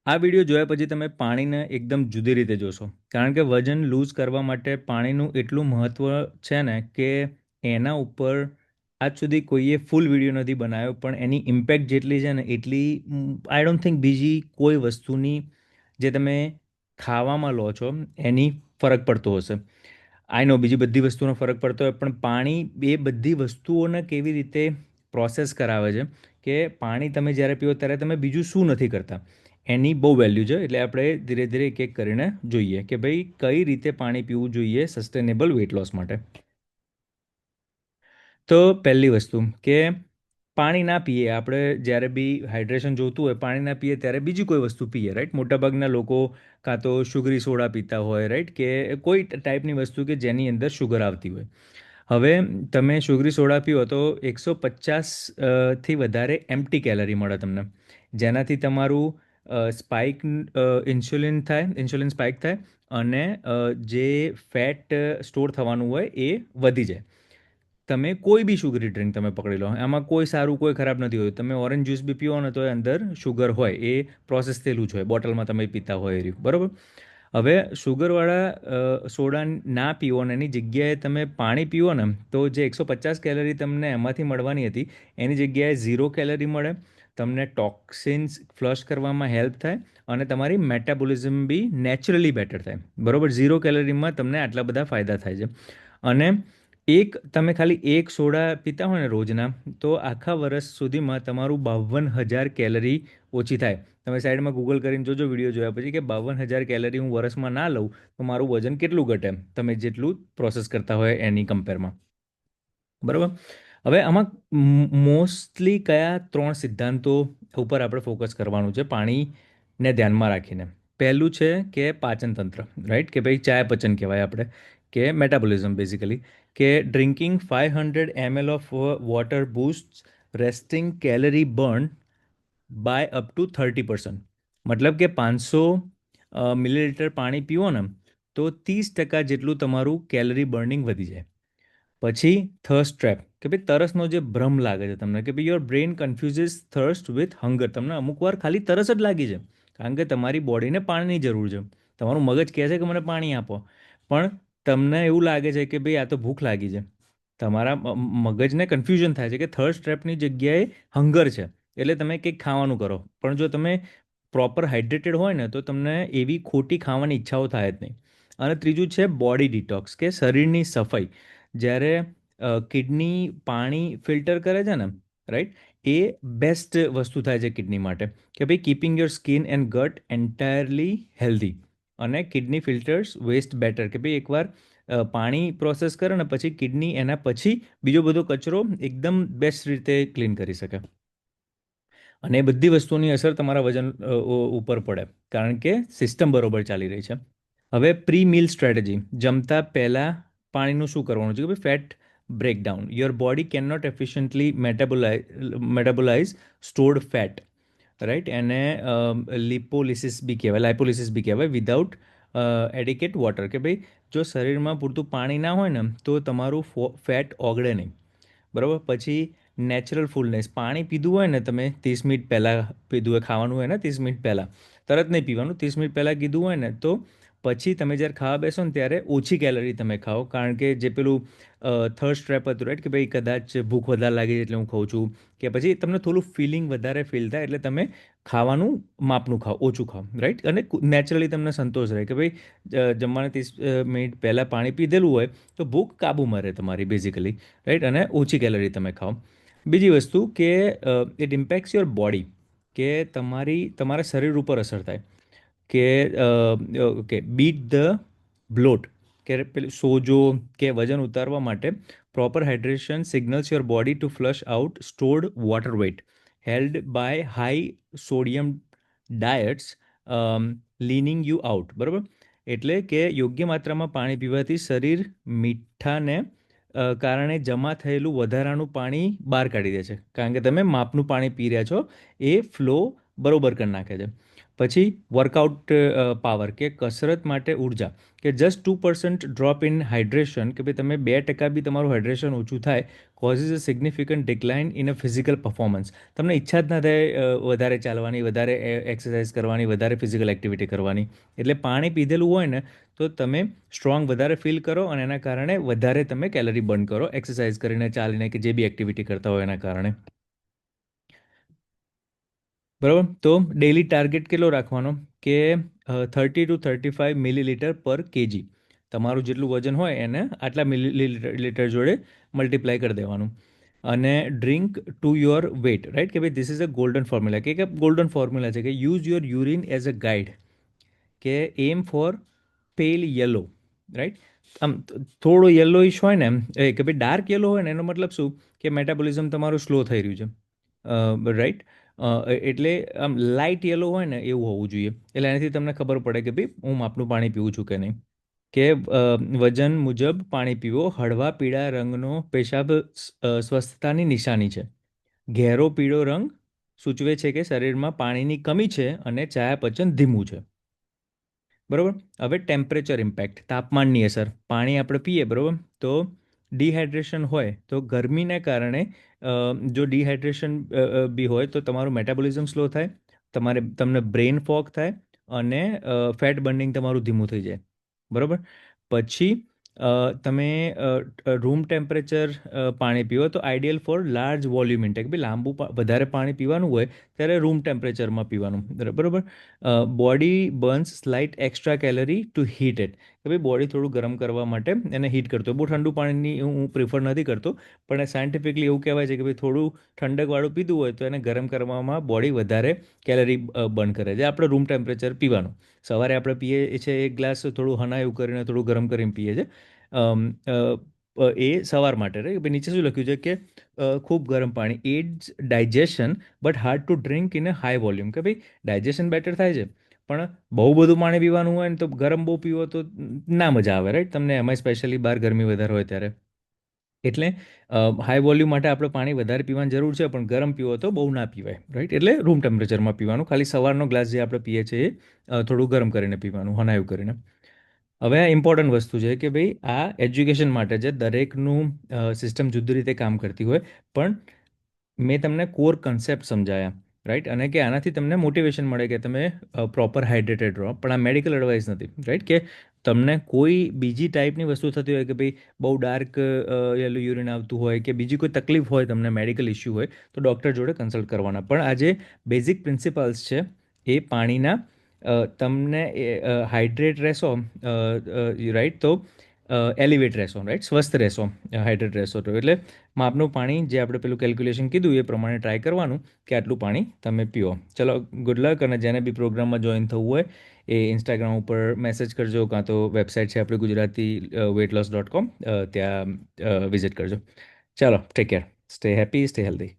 આ વિડીયો જોયા પછી તમે પાણીને એકદમ જુદી રીતે જોશો, કારણ કે વજન લૂઝ કરવા માટે પાણીનું એટલું મહત્ત્વ છે ને કે એના ઉપર આજ સુધી કોઈએ ફૂલ વિડીયો નથી બનાવ્યો, પણ એની ઇમ્પેક્ટ જેટલી છે ને એટલી આઈ ડોન્ટ થિંક બીજી કોઈ વસ્તુની જે તમે ખાવામાં લો છો એની ફરક પડતો હશે. આઈ નો બીજી બધી વસ્તુનો ફરક પડતો હોય, પણ પાણી એ બધી વસ્તુઓને કેવી રીતે પ્રોસેસ કરાવે છે કે પાણી તમે જ્યારે પીઓ ત્યારે તમે બીજું શું નથી કરતા, એની બહુ વેલ્યુ છે. એટલે આપણે ધીરે ધીરે એક એક કરીને જોઈએ કે ભાઈ કઈ રીતે પાણી પીવું જોઈએ સસ્ટેનેબલ વેટ લોસ માટે. તો પહેલી વસ્તુ કે પાણી ના પીએ આપણે, જ્યારે બી હાઇડ્રેશન જોતું હોય પાણી ના પીએ ત્યારે બીજી કોઈ વસ્તુ પીએ, રાઈટ. મોટાભાગના લોકો કાં તો શુગરી સોડા પીતા હોય, રાઈટ, કે કોઈ ટાઈપની વસ્તુ કે જેની અંદર શુગર આવતી હોય. હવે તમે શુગરી સોડા પીઓ તો 150 થી વધારે એમ્પ્ટી કેલરી મળે તમને, જેનાથી તમારું સ્પાઇક ઇન્સ્યુલિન સ્પાઇક થાય અને જે ફેટ સ્ટોર થવાનું હોય એ વધી જાય. તમે કોઈ બી શુગરી ડ્રિંક તમે પકડી લો, એમાં કોઈ સારું કોઈ ખરાબ નથી હોતું. તમે ઓરેન્જ જ્યુસ બી પીવો ને તો એ અંદર શુગર હોય, એ પ્રોસેસ થયેલું જ હોય, બોટલમાં તમે પીતા હોય એ રહ્યું, બરાબર. હવે શુગરવાળા સોડા ના પીવો અને એની જગ્યાએ તમે પાણી પીવો ને તો જે 150 કેલરી તમને એમાંથી મળવાની હતી એની જગ્યાએ 0 કેલરી મળે. તમને ટોક્સિન્સ ફ્લશ કરવામાં હેલ્પ થાય અને તમારી મેટાબોલિઝમ બી નેચરલી બેટર થાય, બરાબર. 0 કેલરીમાં તમને આટલા બધા ફાયદા થાય છે. અને તમે ખાલી એક સોડા પીતા હોય ને રોજના, તો આખા વર્ષ સુધીમાં તમારું 52,000 કેલરી ઓછી થાય. તમે સાઈડમાં ગૂગલ કરીને જોજો વિડીયો જોયા પછી કે 52,000 કેલરી હું વર્ષમાં ના લઉં તો મારું વજન કેટલું ઘટે, તમે જેટલું પ્રોસેસ કરતા હોય એની કમ્પેરમાં, બરાબર. હવે આમાં મોસ્ટલી કયા 3 સિદ્ધાંતો ઉપર આપણે ફોકસ કરવાનું છે પાણીને ધ્યાનમાં રાખીને. પહેલું છે કે પાચન તંત્ર, રાઈટ, કે ભાઈ ચયાપચય કહેવાય આપણે, કે મેટાબોલિઝમ બેઝિકલી, કે drinking 500 ml of water boost resting calorie burn by up to 30%. મતલબ કે 500 મિલીલીટર પાણી પીવો ને તો 30% જેટલું તમારું કેલરી બર્નિંગ વધી જાય. પછી થર્સ્ટ ટ્રેપ, કે ભાઈ તરસનો જે ભ્રમ લાગે છે તમને, કે ભાઈ યોર બ્રેન કન્ફ્યુઝિસ થર્સ્ટ વિથ હંગર. તમને અમુક વાર ખાલી તરસ જ લાગી છે, કારણ કે તમારી બોડીને પાણીની જરૂર છે. તમારું મગજ કહે છે કે મને પાણી આપો, પણ તમને એવું લાગે છે કે ભાઈ આ તો ભૂખ લાગી છે. તમારા મગજને કન્ફ્યુઝન થાય છે કે થર્સ્ટ ટ્રેપની જગ્યાએ હંગર છે, એટલે તમે કંઈક ખાવાનું કરો. પણ જો તમે પ્રોપર હાઇડ્રેટેડ હોય ને તો તમને એવી ખોટી ખાવાની ઈચ્છાઓ થાય જ નહીં. અને ત્રીજું છે બોડી ડિટોક્સ, કે શરીરની સફાઈ. જ્યારે કિડની પાણી ફિલ્ટર કરે છે ને, રાઈટ, એ બેસ્ટ વસ્તુ થાય છે કિડની માટે, કે ભાઈ keeping your skin and gut entirely healthy. અને કિડની ફિલ્ટર્સ વેસ્ટ બેટર, કે ભાઈ એકવાર પાણી પ્રોસેસ કરે ને પછી કિડની એના પછી બીજો બધો કચરો એકદમ બેસ્ટ રીતે ક્લીન કરી શકે. અને એ બધી વસ્તુની અસર તમારા વજન ઉપર પડે, કારણ કે સિસ્ટમ બરોબર ચાલી રહી છે. હવે પ્રી મીલ સ્ટ્રેટેજી, જમતા પહેલાં પાણીનું શું કરવાનું છે કે ભાઈ fat breakdown. Your body can not efficiently metabolize stored fat, right. એને લિપોલિસિસ બી કહેવાય, લાઇપોલિસિસ બી કહેવાય, વિધાઉટ એડિકેટ વોટર. કે ભાઈ જો શરીરમાં પૂરતું પાણી ના હોય ને તો તમારું ફેટ ઓગળે નહીં, બરાબર. પછી નેચરલ ફૂલનેસ, પાણી પીધું હોય ને તમે 30 મિનિટ પહેલાં પીધું હોય, ખાવાનું હોય ને 30 મિનિટ પહેલાં, તરત નહીં પીવાનું, 30 મિનિટ પહેલાં કીધું હોય ને તો પછી તમે જ્યારે ખાવા બેસો ને ત્યારે ઓછી કેલરી તમે ખાઓ, કારણ કે જે પેલું થર્સ્ટ ટ્રેપ હતું, રાઈટ, કે ભાઈ કદાચ ભૂખ વધારે લાગી એટલે હું ખાઉં છું, કે પછી તમને થોડું ફિલિંગ વધારે ફીલ થાય એટલે તમે ખાવાનું માપનું ખાઓ, ઓછું ખાઓ, રાઈટ. અને નેચરલી તમને સંતોષ રહે કે ભાઈ જમવાના 30 મિનિટ પહેલાં પાણી પીધેલું હોય તો ભૂખ કાબૂમાં રહે તમારી બેઝિકલી, રાઈટ, અને ઓછી કેલરી તમે ખાઓ. બીજી વસ્તુ કે ઇટ ઇમ્પેક્ટ્સ યોર બોડી, કે તમારા શરીર ઉપર અસર થાય, કે ઓકે બીટ ધ બ્લોટ, કે પેલું સોજો કે વજન ઉતારવા માટે proper hydration signals your body to flush out stored water weight held by high sodium diets leaning you out, બરાબર. એટલે કે યોગ્ય માત્રામાં પાણી પીવાથી શરીર મીઠાને કારણે જમા થયેલું વધારાનું પાણી બહાર કાઢી દે છે, કારણ કે તમે માપનું પાણી પી રહ્યા છો, એ ફ્લો બરોબર કરી નાખે છે. પછી વર્કઆઉટ પાવર કે કસરત માટે ઉર્જા, કે જસ્ટ 2% ડ્રોપ ઇન હાઇડ્રેશન, કે ભાઈ તમે 2% બી તમારું હાઇડ્રેશન ઓછું થાય, causes a significant decline in a physical performance. તમને ઈચ્છા જ ના થાય વધારે ચાલવાની, વધારે એક્સરસાઇઝ કરવાની, વધારે ફિઝિકલ એક્ટિવિટી કરવાની. એટલે પાણી પીધેલું હોય ને તો તમે સ્ટ્રોંગ વધારે ફીલ કરો અને એના કારણે વધારે તમે કેલરી બર્ન કરો એક્સરસાઇઝ કરીને, ચાલીને, કે જે બી એક્ટિવિટી કરતા હોય એના કારણે. બરાબર, તો ડેલી ટાર્ગેટ કેટલો રાખવાનો, કે 30 to 35 મિલીલીટર પર કેજી. તમારું જેટલું વજન હોય એને આટલા મિલીલીટર જોડે મલ્ટીપ્લાય કરી દેવાનું. અને drink to your weight, right, કે ભાઈ this is a golden formula, કે ગોલ્ડન ફોર્મ્યુલા છે કે use your urine as a guide, કે aim for pale yellow, right. આમ થોડો યલોઇશ હોય ને એમ, કે ભાઈ ડાર્ક યલો હોય ને એનો મતલબ શું, કે મેટાબોલિઝમ તમારું સ્લો થઈ રહ્યું છે, રાઈટ. એટલે આમ લાઇટ યલો હોય ને એવું હોવું જોઈએ. એટલે એનાથી તમને ખબર પડે કે ભાઈ હું માપનું પાણી પીવું છું કે નહીં. કે વજન મુજબ પાણી પીવો, હળવા પીળા રંગનો પેશાબ સ્વસ્થતાની નિશાની છે. ઘેરો પીળો રંગ સૂચવે છે કે શરીરમાં પાણીની કમી છે અને ચયાપચય ધીમું છે. બરોબર. હવે ટેમ્પરેચર ઇમ્પેક્ટ, તાપમાનની અસર. પાણી આપણે પીએ, બરોબર, તો ડિહાઇડ્રેશન હોય તો ગરમીને કારણે જો ડિહાઇડ્રેશન બી હોય તો તમારું મેટાબોલિઝમ સ્લો થાય, તમને બ્રેઇન ફોગ થાય અને ફેટ બર્નિંગ તમારું ધીમું થઈ જાય. બરોબર. પછી તમે રૂમ ટેમ્પરેચર પાણી પીવો તો ideal for large volume intake, બી વધારે પાણી પીવાનું હોય ત્યારે રૂમ ટેમ્પરેચરમાં પીવાનું. બરોબર. Body burns slight extra calorie to heat it, કે ભાઈ બોડી થોડું ગરમ કરવા માટે એને હીટ કરતો હોય. બહુ ઠંડુ પાણીની હું પ્રિફર નથી કરતો, પણ સાયન્ટિફિકલી એવું કહેવાય છે કે ભાઈ થોડું ઠંડકવાળું પીધું હોય તો એને ગરમ કરવામાં બોડી વધારે કેલરી બર્ન કરે છે. આપણે રૂમ ટેમ્પરેચર પીવાનું. સવારે આપણે પીએ છીએ એક ગ્લાસ થોડું હનાયું કરીને, થોડું ગરમ કરીને પીએ છીએ. એ સવાર માટે, રહે ભાઈ નીચે શું લખ્યું છે કે ખૂબ ગરમ પાણી aids digestion but hard to drink in a high volume, કે ભાઈ ડાયજેશન બેટર થાય છે પણ બહુ બધું પાણી પીવાનું હોય ને તો ગરમ બહુ પીવો તો ના મજા આવે, રાઈટ, તમને એમાં સ્પેશિયલી બહાર ગરમી વધારે હોય ત્યારે. એટલે હાઈ વોલ્યુમ માટે આપણે પાણી વધારે પીવાની જરૂર છે, પણ ગરમ પીવો તો બહુ ના પીવાય, રાઈટ. એટલે રૂમ ટેમ્પરેચરમાં પીવાનું. ખાલી સવારનો ગ્લાસ જે આપણે પીએ છીએ થોડું ગરમ કરીને પીવાનું, હનાયું કરીને. હવે આ ઇમ્પોર્ટન્ટ વસ્તુ છે કે ભાઈ આ એજ્યુકેશન માટે છે, દરેકનું સિસ્ટમ જુદી રીતે કામ કરતી હોય, પણ મેં તમને કોર કન્સેપ્ટ સમજાયા, રાઈટ, અને કે આનાથી તમને મોટિવેશન મળે કે તમે પ્રોપર હાઇડ્રેટેડ રહો. પણ આ મેડિકલ એડવાઇસ નથી, રાઈટ, કે તમને કોઈ બીજી ટાઈપની વસ્તુ થતી હોય કે ભાઈ બહુ ડાર્ક યલો યુરિન આવતું હોય કે બીજી કોઈ તકલીફ હોય, તમને મેડિકલ ઇશ્યુ હોય, તો ડૉક્ટર જોડે કન્સલ્ટ કરવાના. પણ આ જે બેઝિક પ્રિન્સિપલ્સ છે એ પાણીના, તમને હાઇડ્રેટ રહેશો, રાઈટ, તો એલિવેટ રહેશો, રાઈટ, સ્વસ્થ રહેશો, હાઇડ્રેટ રહેશો તો. એટલે માપનું પાણી જે આપણે પેલું કેલ્ક્યુલેશન કીધું એ પ્રમાણે ટ્રાય કરવાનું કે આટલું પાણી તમે પીઓ. ચલો, ગુડ લક. અને જેને બી પ્રોગ્રામમાં જોઈન થવું હોય એ ઇન્સ્ટાગ્રામ ઉપર મેસેજ કરજો, કાં તો વેબસાઇટ છે આપણી ગુજરાતી weightloss.com, ત્યાં વિઝિટ કરજો. ચાલો, take care, stay happy, stay healthy.